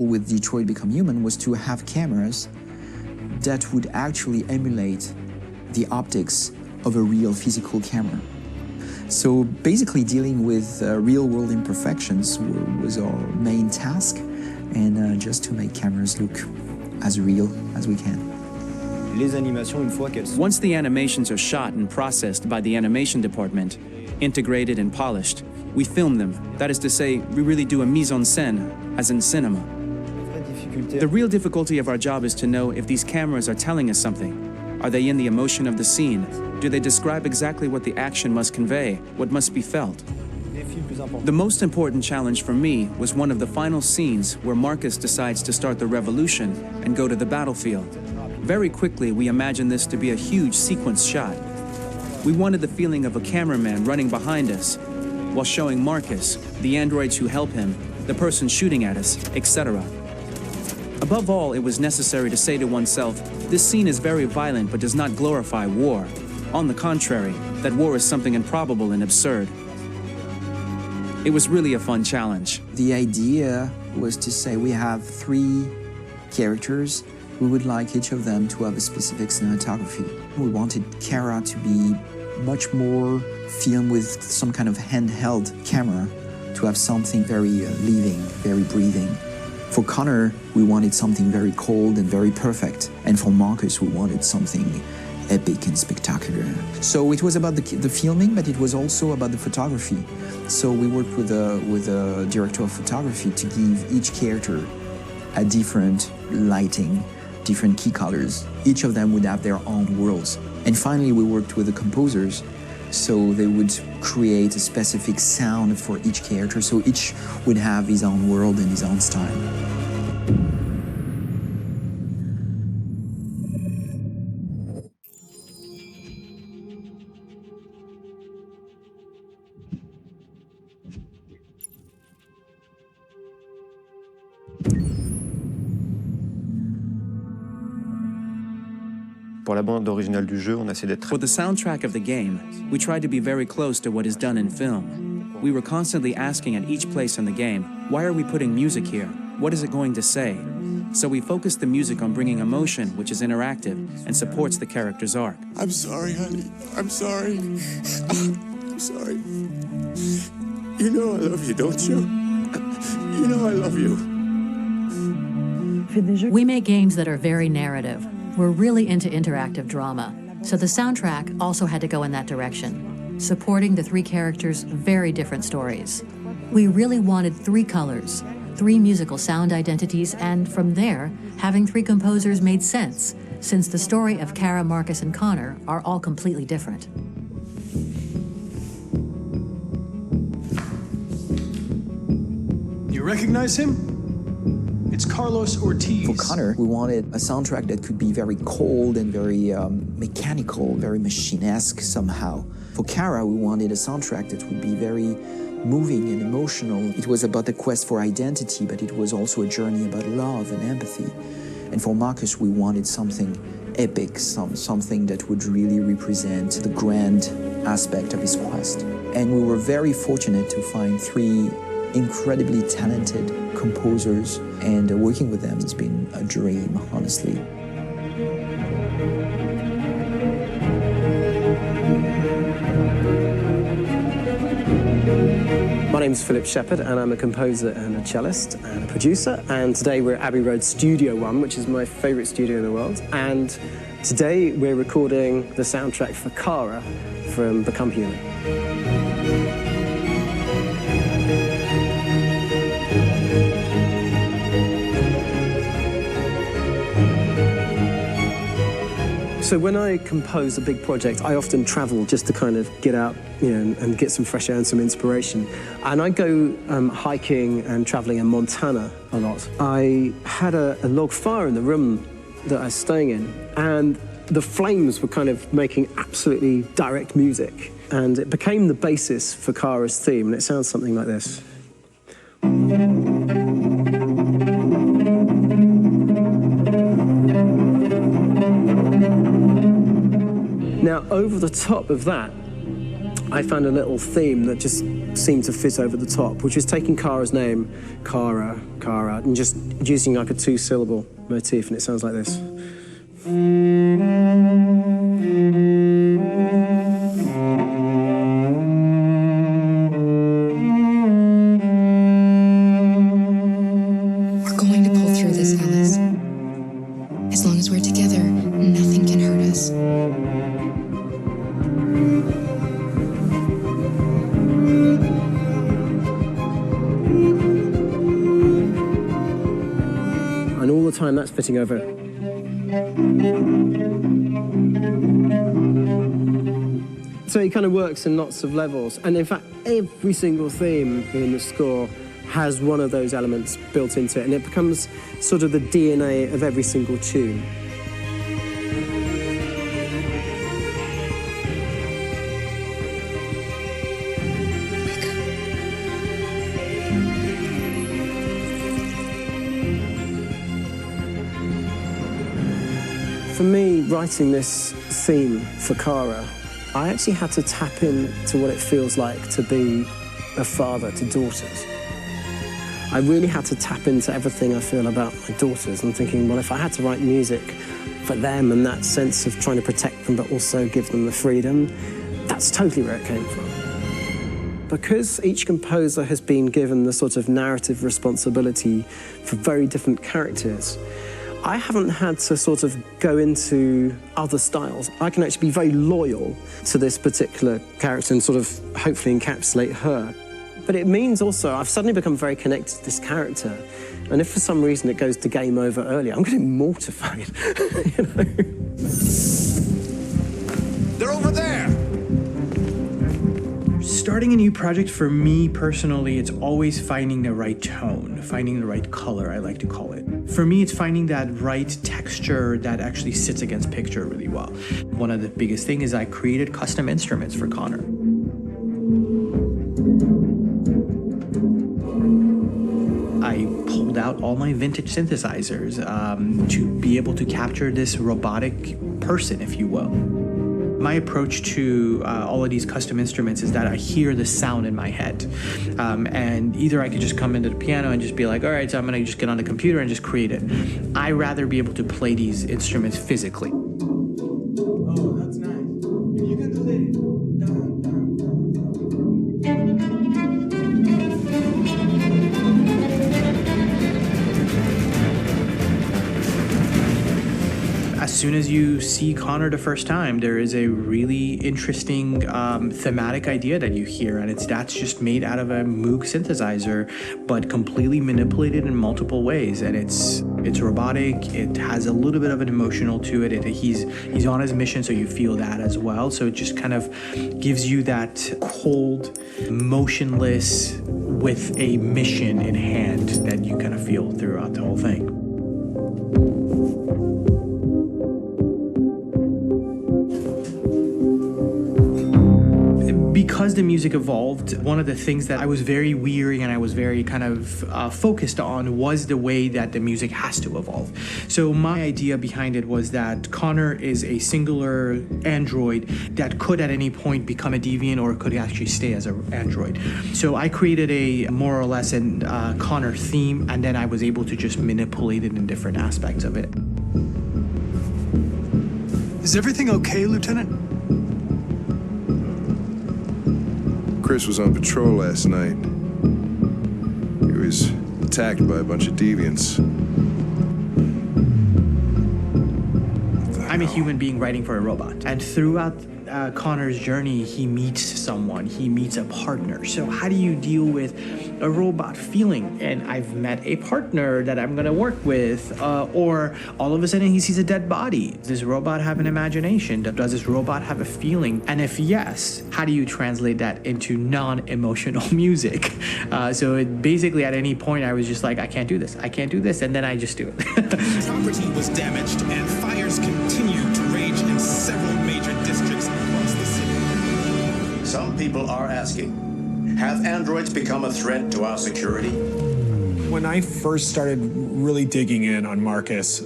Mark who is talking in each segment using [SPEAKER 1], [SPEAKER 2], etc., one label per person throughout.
[SPEAKER 1] with Detroit Become Human was to have cameras that would actually emulate the optics of a real physical camera. So basically dealing with real-world imperfections was our main task, and just to make cameras look as real as we can.
[SPEAKER 2] Once the animations are shot and processed by the animation department, integrated and polished, we film them. That is to say, we really do a mise en scène, as in cinema. The real difficulty of our job is to know if these cameras are telling us something. Are they in the emotion of the scene? Do they describe exactly what the action must convey, what must be felt? The most important challenge for me was one of the final scenes where Marcus decides to start the revolution and go to the battlefield. Very quickly, we imagined this to be a huge sequence shot. We wanted the feeling of a cameraman running behind us while showing Marcus, the androids who help him, the person shooting at us, etc. Above all, it was necessary to say to oneself, this scene is very violent but does not glorify war. On the contrary, that war is something improbable and absurd. It was really a fun challenge.
[SPEAKER 1] The idea was to say we have 3 characters. We would like each of them to have a specific cinematography. We wanted Kara to be much more filmed with some kind of handheld camera, to have something very living, very breathing. For Connor, we wanted something very cold and very perfect. And for Marcus, we wanted something epic and spectacular. So it was about the filming, but it was also about the photography. So we worked with a director of photography to give each character a different lighting, different key colors. Each of them would have their own worlds. And finally, we worked with the composers, so they would create a specific sound for each character, so each would have his own world and his own style.
[SPEAKER 3] Pour la bande originale du jeu, on a essayé d'être...
[SPEAKER 2] For the soundtrack of the game, we tried to be very close to what is done in film. We were constantly asking at each place in the game, why are we putting music here? What is it going to say? So we focused the music on bringing emotion, which is interactive and supports the character's arc.
[SPEAKER 4] I'm sorry, honey. I'm sorry. I'm sorry. You know I love you, don't you? You know I love you.
[SPEAKER 5] We make games that are very narrative. We're really into interactive drama, so the soundtrack also had to go in that direction, supporting the 3 characters' very different stories. We really wanted 3 colors, 3 musical sound identities, and from there, having 3 composers made sense, since the story of Kara, Marcus, and Connor are all completely different.
[SPEAKER 6] You recognize him? It's Carlos Ortiz.
[SPEAKER 1] For Connor, we wanted a soundtrack that could be very cold and very mechanical, very machine-esque somehow. For Kara, we wanted a soundtrack that would be very moving and emotional. It was about the quest for identity, but it was also a journey about love and empathy. And for Marcus, we wanted something epic, something that would really represent the grand aspect of his quest. And we were very fortunate to find 3 incredibly talented composers, and working with them has been a dream, honestly.
[SPEAKER 7] My name's Philip Shepherd, and I'm a composer and a cellist and a producer. And today we're at Abbey Road Studio One, which is my favourite studio in the world. And today we're recording the soundtrack for Kara from Become Human. So when I compose a big project, I often travel just to kind of get out, and get some fresh air and some inspiration. And I go hiking and traveling in Montana a lot. I had a log fire in the room that I was staying in, and the flames were kind of making absolutely direct music. And it became the basis for Kara's theme, and it sounds something like this. Now, over the top of that, I found a little theme that just seemed to fit over the top, which was taking Kara's name, Kara, and just using like a 2-syllable motif, and it sounds like this.
[SPEAKER 8] We're going to pull through this, Alice. As long as we're together, nothing can hurt us.
[SPEAKER 7] And all the time that's fitting over. So it kind of works in lots of levels. And in fact, every single theme in the score has one of those elements built into it, and it becomes sort of the DNA of every single tune. For me, writing this theme for Kara, I actually had to tap into what it feels like to be a father to daughters. I really had to tap into everything I feel about my daughters and thinking, well, if I had to write music for them and that sense of trying to protect them but also give them the freedom, that's totally where it came from. Because each composer has been given the sort of narrative responsibility for very different characters, I haven't had to sort of go into other styles. I can actually be very loyal to this particular character and sort of hopefully encapsulate her. But it means also I've suddenly become very connected to this character. And if for some reason it goes to game over earlier, I'm getting mortified, you know?
[SPEAKER 4] They're over there!
[SPEAKER 6] Starting a new project, for me personally, it's always finding the right tone, finding the right color, I like to call it. For me, it's finding that right texture that actually sits against picture really well. One of the biggest things is I created custom instruments for Connor. I pulled out all my vintage synthesizers to be able to capture this robotic person, if you will. My approach to all of these custom instruments is that I hear the sound in my head. And either I could just come into the piano and just be like, all right, so I'm gonna just get on the computer and just create it. I rather be able to play these instruments physically.
[SPEAKER 9] Oh, that's nice. You can do the dun, dun, dun.
[SPEAKER 6] As soon as you see Connor the first time, there is a really interesting thematic idea that you hear, and that's just made out of a Moog synthesizer, but completely manipulated in multiple ways. And it's robotic. It has a little bit of an emotional to it. He's on his mission, so you feel that as well. So it just kind of gives you that cold, motionless, with a mission in hand that you kind of feel throughout the whole thing. Because the music evolved, one of the things that I was very weary and I was very kind of focused on was the way that the music has to evolve. So my idea behind it was that Connor is a singular android that could at any point become a deviant or could actually stay as an android. So I created a more or less an Connor theme, and then I was able to just manipulate it in different aspects of it.
[SPEAKER 9] Is everything okay, Lieutenant?
[SPEAKER 10] Chris was on patrol last night. He was attacked by a bunch of deviants.
[SPEAKER 6] I'm a human being writing for a robot. And throughout Connor's journey, he meets someone, he meets a partner. So how do you deal with a robot feeling? And I've met a partner that I'm gonna work with, or all of a sudden he sees a dead body. Does this robot have an imagination? Does this robot have a feeling? And if yes, how do you translate that into non-emotional music? So it basically at any point I was just like, I can't do this, and then I just do it.
[SPEAKER 11] Property was damaged and fires continue to rage in several major districts across the city.
[SPEAKER 12] Some people are asking, have androids become a threat to our security?
[SPEAKER 13] When I first started really digging in on Marcus,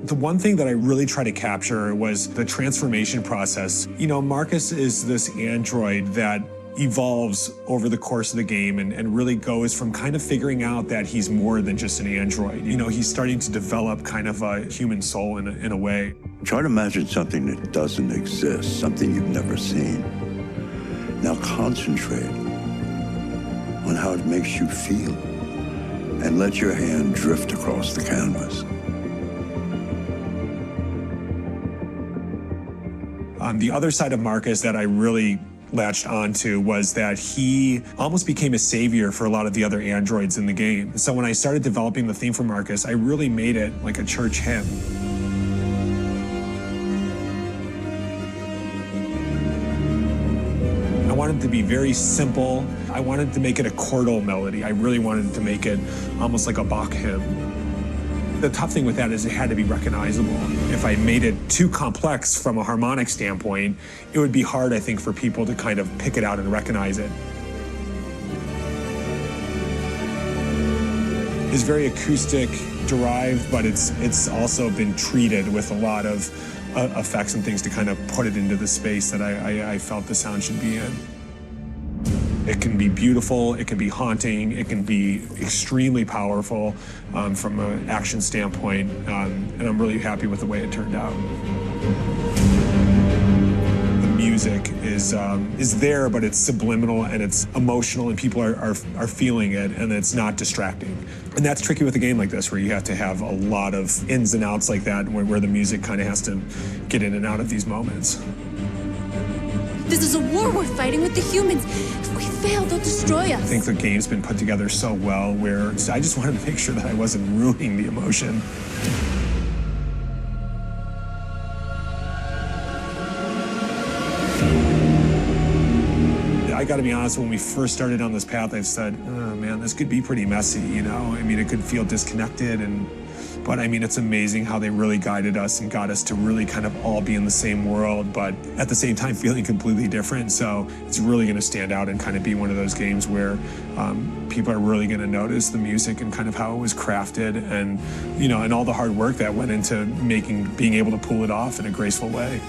[SPEAKER 13] The one thing that I really tried to capture was the transformation process. You know, Marcus is this android that evolves over the course of the game and really goes from kind of figuring out that he's more than just an android. You know, he's starting to develop kind of a human soul in a way.
[SPEAKER 14] Try to imagine something that doesn't exist, something you've never seen. Now concentrate on how it makes you feel and let your hand drift across the canvas.
[SPEAKER 13] The other side of Marcus that I really latched onto was that he almost became a savior for a lot of the other androids in the game. So when I started developing the theme for Marcus, I really made it like a church hymn. I wanted it to be very simple. I wanted to make it a chordal melody. I really wanted to make it almost like a Bach hymn. The tough thing with that is it had to be recognizable. If I made it too complex from a harmonic standpoint, it would be hard, I think, for people to kind of pick it out and recognize it. It's very acoustic derived, but it's also been treated with a lot of effects and things to kind of put it into the space that I felt the sound should be in. It can be beautiful, it can be haunting, it can be extremely powerful from an action standpoint, and I'm really happy with the way it turned out. The music is there, but it's subliminal and it's emotional, and people are feeling it, and it's not distracting. And that's tricky with a game like this, where you have to have a lot of ins and outs like that, where the music kind of has to get in and out of these moments.
[SPEAKER 15] This is a war we're fighting with the humans. If we fail, they'll destroy us.
[SPEAKER 13] I think the game's been put together so well where I just wanted to make sure that I wasn't ruining the emotion. I gotta be honest, when we first started on this path, I said, oh man, this could be pretty messy, you know? I mean, it could feel disconnected, but I mean, it's amazing how they really guided us and got us to really kind of all be in the same world, but at the same time feeling completely different. So it's really gonna stand out and kind of be one of those games where people are really gonna notice the music and kind of how it was crafted and, you know, and all the hard work that went into being able to pull it off in a graceful way.